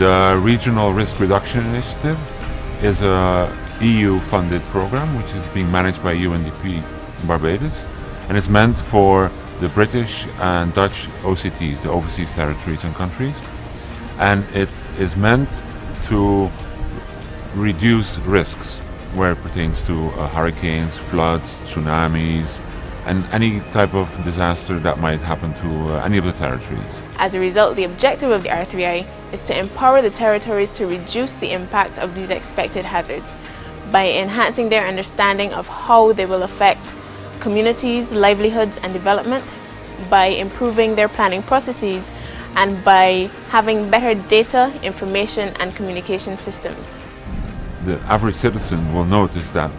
The Regional Risk Reduction Initiative is a EU-funded program which is being managed by UNDP in Barbados, and it's meant for the British and Dutch OCTs, the overseas territories and countries, and it is meant to reduce risks where it pertains to hurricanes, floods, tsunamis, and any type of disaster that might happen to any of the territories. As a result, the objective of the R3I is to empower the territories to reduce the impact of these expected hazards by enhancing their understanding of how they will affect communities, livelihoods and development, by improving their planning processes, and by having better data, information and communication systems. The average citizen will notice that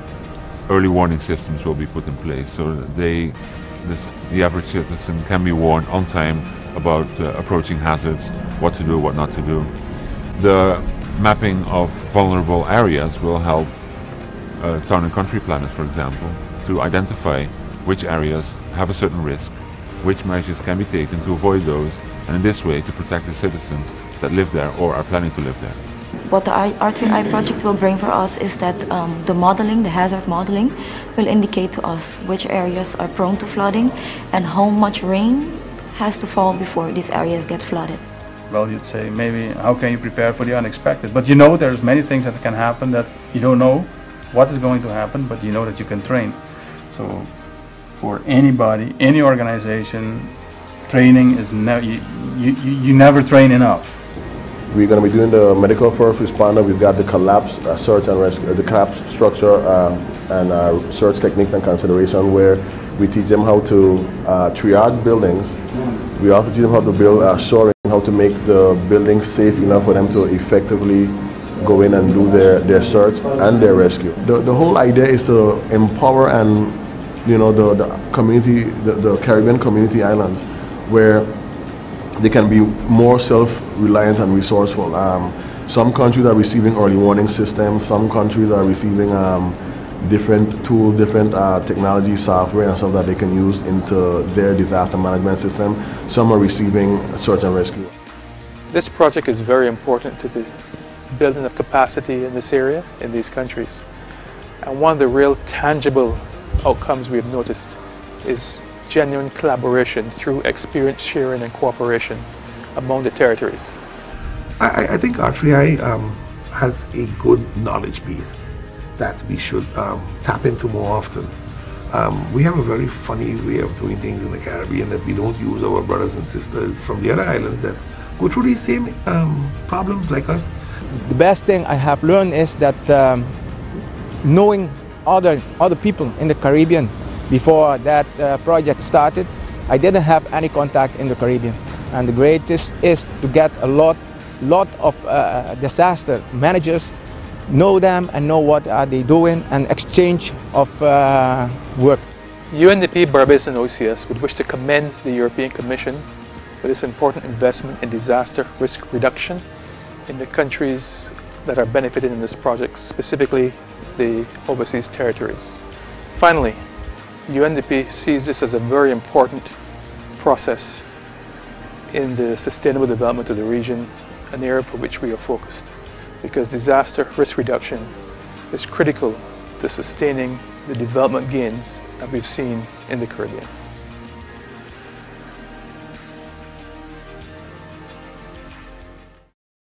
early warning systems will be put in place so that the average citizen can be warned on time about approaching hazards, what to do, what not to do. The mapping of vulnerable areas will help town and country planners, for example, to identify which areas have a certain risk, which measures can be taken to avoid those, and in this way to protect the citizens that live there or are planning to live there. What the R3I project will bring for us is that the modeling, the hazard modeling, will indicate to us which areas are prone to flooding and how much rain has to fall before these areas get flooded. Well, you'd say maybe how can you prepare for the unexpected? But you know there's many things that can happen that you don't know what is going to happen, but you know that you can train. So for anybody, any organization, training is you never train enough. We're going to be doing the medical first responder. We've got the collapse search and rescue, the collapse structure and search techniques and consideration, where we teach them how to triage buildings. We also teach them how to build shoring, how to make the buildings safe enough for them to effectively go in and do their search and their rescue. The whole idea is to empower and the community, the Caribbean community islands, where they can be more self-reliant and resourceful. Some countries are receiving early warning systems, some countries are receiving different tools, different technology, software and stuff that they can use into their disaster management system. Some are receiving search and rescue. This project is very important to the building of capacity in this area, in these countries. And one of the real tangible outcomes we've noticed is genuine collaboration through experience sharing and cooperation among the territories. I think R3I has a good knowledge base that we should tap into more often. We have a very funny way of doing things in the Caribbean that we don't use our brothers and sisters from the other islands that go through these same problems like us. The best thing I have learned is that knowing other people in the Caribbean. Before that project started, I didn't have any contact in the Caribbean, and the greatest is to get a lot of disaster managers, know them and know what are they doing, and exchange of work. UNDP, Barbados and OCS would wish to commend the European Commission for this important investment in disaster risk reduction in the countries that are benefited in this project, specifically the overseas territories. Finally, UNDP sees this as a very important process in the sustainable development of the region, an area for which we are focused, because disaster risk reduction is critical to sustaining the development gains that we've seen in the Caribbean.